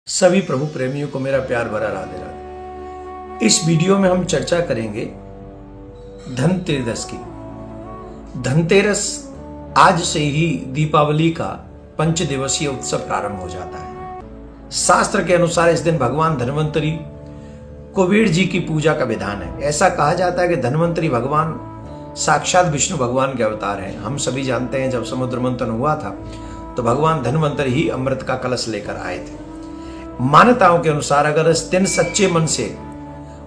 सभी प्रभु प्रेमियों को मेरा प्यार भरा राधे राधे। इस वीडियो में हम चर्चा करेंगे धनतेरस की। धनतेरस आज से ही दीपावली का 5 दिवसीय उत्सव प्रारंभ हो जाता है। शास्त्र के अनुसार इस दिन भगवान धन्वंतरी कुबेर जी की पूजा का विधान है। ऐसा कहा जाता है कि धन्वंतरी भगवान साक्षात विष्णु भगवान के अवतार हैं। हम सभी जानते हैं जब समुद्र मंथन हुआ था तो भगवान धन्वंतरी ही अमृत का कलश लेकर आए थे। मान्यताओं के अनुसार अगर इस दिन सच्चे मन से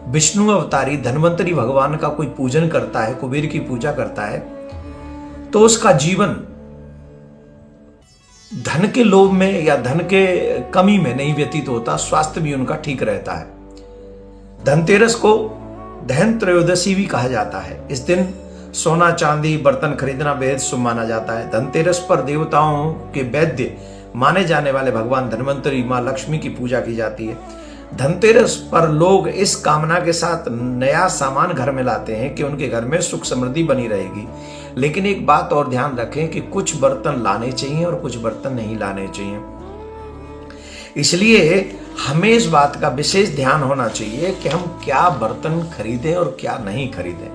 विष्णु अवतारी धन्वंतरी भगवान का कोई पूजन करता है, कुबेर की पूजा करता है, तो उसका जीवन धन के लोभ में या धन के कमी में नहीं व्यतीत होता, स्वास्थ्य भी उनका ठीक रहता है। धनतेरस को धन त्रयोदशी भी कहा जाता है। इस दिन सोना चांदी बर्तन खरीदना बेहद शुभ माना जाता है। धनतेरस पर देवताओं के वैद्य माने जाने वाले भगवान धन्वंतरी मां लक्ष्मी की पूजा की जाती है। धनतेरस पर लोग इस कामना के साथ नया सामान घर में लाते हैं कि उनके घर में सुख समृद्धि बनी रहेगी। लेकिन एक बात और ध्यान रखें कि कुछ बर्तन लाने चाहिए और कुछ बर्तन नहीं लाने चाहिए। इसलिए हमें इस बात का विशेष ध्यान होना चाहिए कि हम क्या बर्तन खरीदें और क्या नहीं खरीदें।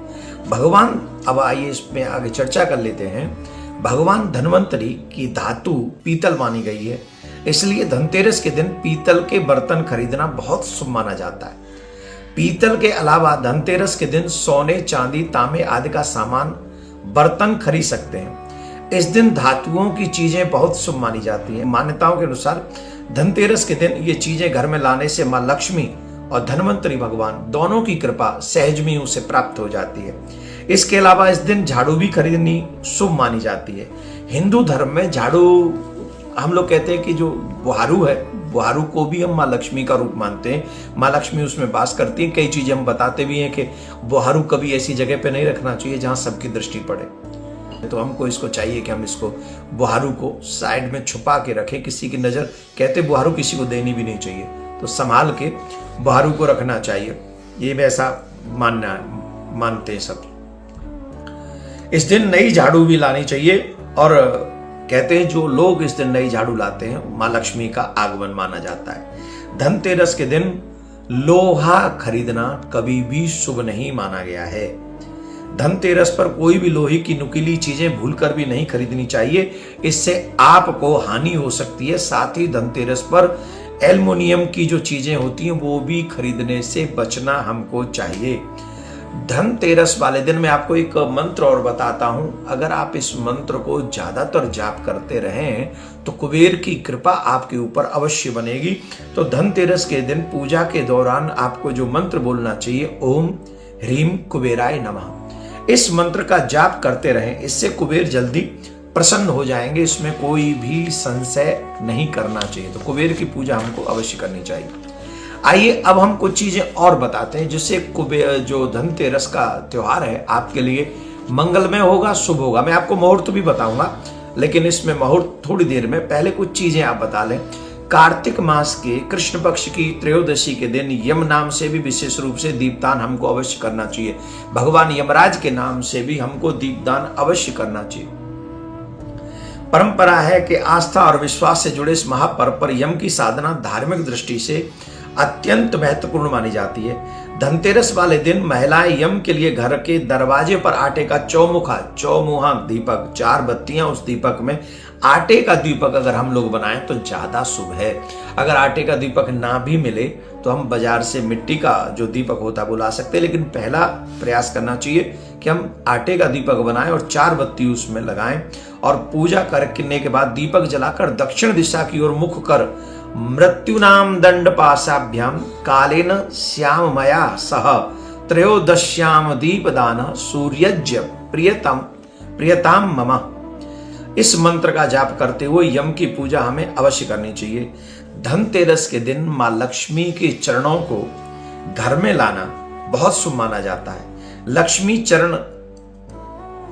भगवान, अब आइए इसमें आगे चर्चा कर लेते हैं। भगवान धन्वंतरी की धातु पीतल मानी गई है, इसलिए धनतेरस के दिन पीतल के बर्तन खरीदना बहुत शुभ माना जाता है। पीतल के अलावा धनतेरस के दिन सोने चांदी तांबे आदि का सामान बर्तन खरीद सकते हैं। इस दिन धातुओं की चीजें बहुत शुभ मानी जाती हैं। मान्यताओं के अनुसार धनतेरस के दिन ये चीजें घर में लाने से मां लक्ष्मी और धन्वंतरी भगवान दोनों की कृपा सहज में उसे प्राप्त हो जाती है। इसके अलावा इस दिन झाड़ू भी खरीदनी शुभ मानी जाती है। हिंदू धर्म में झाड़ू, हम लोग कहते हैं कि जो बुहारू है, बुहारू को भी हम मां लक्ष्मी का रूप मानते हैं। मां लक्ष्मी उसमें वास करती हैं। कई चीजें हम बताते भी हैं कि बुहारू कभी ऐसी जगह पे नहीं रखना चाहिए जहां सबकी दृष्टि पड़े। तो हमको इसको चाहिए कि हम इसको बुहारू को साइड में छुपा के रखें। किसी की नजर, कहते बुहारू किसी को देनी भी नहीं चाहिए, तो संभाल के बुहारू को रखना चाहिए। ये भी ऐसा मानते हैं सब। इस दिन नई झाड़ू भी लानी चाहिए और कहते हैं जो लोग इस दिन नई झाड़ू लाते हैं मां लक्ष्मी का आगमन माना जाता है। धनतेरस के दिन लोहा खरीदना कभी भी शुभ नहीं माना गया है। धनतेरस पर कोई भी लोहे की नुकीली चीजें भूलकर भी नहीं खरीदनी चाहिए, इससे आपको हानि हो सकती है। साथ ही धनतेरस पर एल्युमिनियम की जो चीजें होती हैं वो भी खरीदने से बचना हमको चाहिए। धनतेरस वाले दिन मैं आपको एक मंत्र और बताता हूं। अगर आप इस मंत्र को ज्यादातर जाप करते रहें तो कुबेर की कृपा आपके ऊपर अवश्य बनेगी। तो धनतेरस के दिन पूजा के दौरान आपको जो मंत्र बोलना चाहिए, ओम ह्रीम कुबेराय नमः। इस मंत्र का जाप करते रहें, इससे कुबेर जल्दी प्रसन्न हो जाएंगे। इसमें कोई भी संशय नहीं करना चाहिए। तो कुबेर की पूजा हमको अवश्य करनी चाहिए। आइए अब हम कुछ चीजें और बताते हैं जिससे कुबेर, जो धनतेरस का त्योहार है, आपके लिए मंगलमय होगा, शुभ होगा। मैं आपको मुहूर्त भी बताऊंगा, लेकिन इसमें मुहूर्त थोड़ी देर में। पहले कुछ चीजें आप बता लें। कार्तिक मास के कृष्ण पक्ष की त्रयोदशी के दिन यम नाम से भी विशेष रूप से दीपदान हमको अवश्य करना चाहिए। भगवान यमराज के नाम से भी हमको दीपदान अवश्य करना चाहिए। परंपरा है कि आस्था और विश्वास से जुड़े इस महापर्व पर यम की साधना धार्मिक दृष्टि से अत्यंत महत्वपूर्ण मानी जाती है। धनतेरस वाले दिन महिलाएं यम के लिए घर के दरवाजे पर आटे का चौमुहा दीपक, 4 बत्तियां उस दीपक में, आटे का दीपक अगर हम लोग बनाएं तो ज्यादा शुभ है। अगर आटे का दीपक ना भी मिले तो हम बाजार से मिट्टी का जो दीपक होता है वो ला सकते हैं, लेकिन पहला प्रयास करना चाहिए कि हम आटे का दीपक बनाएं और 4 बत्ती उसमें लगाएं। और पूजा करने के बाद दीपक जलाकर दक्षिण दिशा की ओर मुख कर मृत्युनाम दंड पाशाभ्याम कालेन श्याममया सह त्रयोदश्याम दीपदान सूर्यज्य प्रियताम मम। इस मंत्र का जाप करते हुए यम की पूजा हमें अवश्य करनी चाहिए। धनतेरस के दिन मां लक्ष्मी के चरणों को घर में लाना बहुत शुभ माना जाता है। लक्ष्मी चरण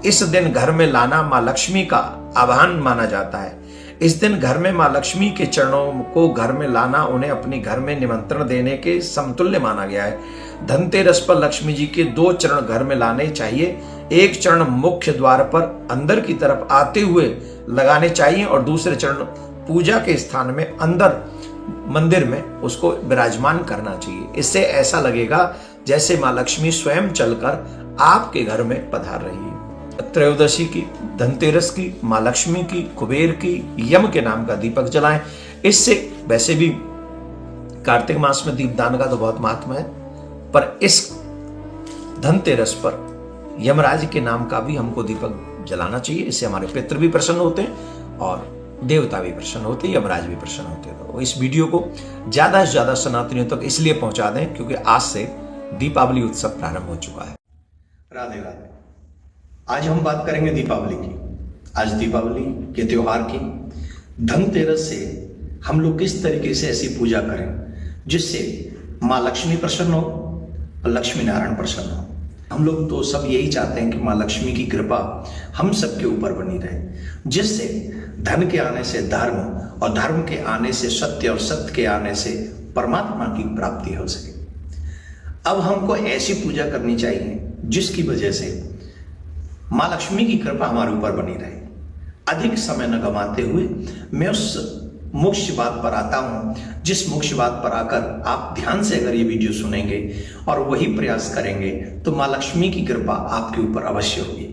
इस दिन घर में लाना मां लक्ष्मी का आह्वान माना जाता है। इस दिन घर में मां लक्ष्मी के चरणों को घर में लाना उन्हें अपने घर में निमंत्रण देने के समतुल्य माना गया है। धनतेरस पर लक्ष्मी जी के 2 चरण घर में लाने चाहिए। एक चरण मुख्य द्वार पर अंदर की तरफ आते हुए लगाने चाहिए और दूसरे चरण पूजा के स्थान में अंदर मंदिर में उसको विराजमान करना चाहिए। इससे ऐसा लगेगा जैसे माँ लक्ष्मी स्वयं चलकर आपके घर में पधार रही है। त्रयोदशी की, धनतेरस की, माँ लक्ष्मी की, कुबेर की, यम के नाम का दीपक जलाएं। इससे वैसे भी कार्तिक मास में दीपदान का तो बहुत महत्व है, पर इस धनतेरस पर यमराज के नाम का भी हमको दीपक जलाना चाहिए। इससे हमारे पितृ भी प्रसन्न होते हैं और देवता भी प्रसन्न होते हैं, यमराज भी प्रसन्न होते हैं। तो इस वीडियो को ज्यादा से ज्यादा सनातनियों तक इसलिए पहुंचा दें क्योंकि आज से दीपावली उत्सव प्रारंभ हो चुका है। राधे राधे। आज हम बात करेंगे दीपावली की। आज दीपावली के त्योहार की, धनतेरस से हम लोग किस तरीके से ऐसी पूजा करें जिससे माँ लक्ष्मी प्रसन्न हो और लक्ष्मी नारायण प्रसन्न हो। हम लोग तो सब यही चाहते हैं कि माँ लक्ष्मी की कृपा हम सबके ऊपर बनी रहे, जिससे धन के आने से धर्म और धर्म के आने से सत्य और सत्य के आने से परमात्मा की प्राप्ति हो सके। अब हमको ऐसी पूजा करनी चाहिए जिसकी वजह से माँ लक्ष्मी की कृपा हमारे ऊपर बनी रहे। अधिक समय न गंवाते हुए मैं उस मुख्य बात पर आता हूं, जिस मुख्य बात पर आकर आप ध्यान से अगर ये वीडियो सुनेंगे और वही प्रयास करेंगे तो माँ लक्ष्मी की कृपा आपके ऊपर अवश्य होगी।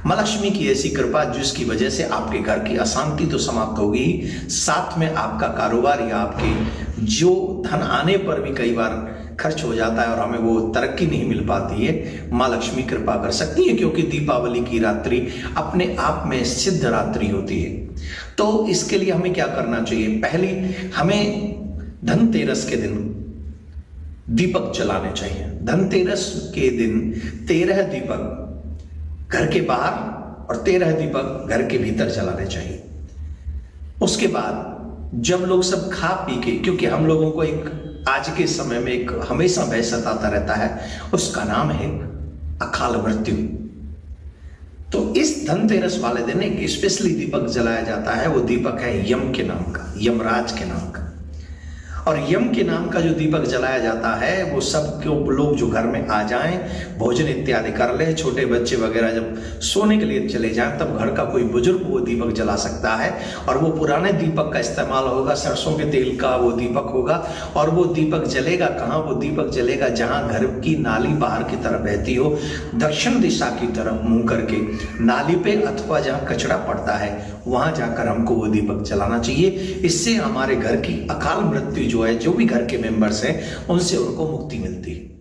माँ लक्ष्मी की ऐसी कृपा जिसकी वजह से आपके घर की अशांति तो समाप्त होगी, साथ में आपका कारोबार या आपके जो धन आने पर भी कई बार खर्च हो जाता है और हमें वो तरक्की नहीं मिल पाती है, माँ लक्ष्मी कृपा कर सकती है। क्योंकि दीपावली की रात्रि अपने आप में सिद्ध रात्रि होती है। तो इसके लिए हमें क्या करना चाहिए? पहले हमें धनतेरस के दिन दीपक जलाने चाहिए। धनतेरस के दिन 13 दीपक घर के बाहर और 13 दीपक घर के भीतर जलाने चाहिए। उसके बाद जब लोग सब खा पी के, क्योंकि हम लोगों को एक आज के समय में एक हमेशा भय सताता रहता है, उसका नाम है अकाल मृत्यु। तो इस धनतेरस वाले दिन एक स्पेशली दीपक जलाया जाता है। वो दीपक है यम के नाम का, यमराज के नाम का। और यम के नाम का जो दीपक जलाया जाता है वो सब लोग जो घर में आ जाएं, भोजन इत्यादि कर ले, छोटे बच्चे वगैरह जब सोने के लिए चले जाएं, तब घर का कोई बुजुर्ग वो दीपक जला सकता है। और वो पुराने दीपक का इस्तेमाल होगा, सरसों के तेल का वो दीपक होगा। और वो दीपक जलेगा कहाँ? वो दीपक जलेगा जहाँ घर की नाली बाहर की तरफ बहती हो, दक्षिण दिशा की तरफ मुंह करके नाली पे, अथवा जहाँ कचरा पड़ता है वहां जाकर हमको वो दीपक जलाना चाहिए। इससे हमारे घर की अकाल मृत्यु जो है, जो भी घर के मेंबर्स हैं, उनसे उनको मुक्ति मिलती है।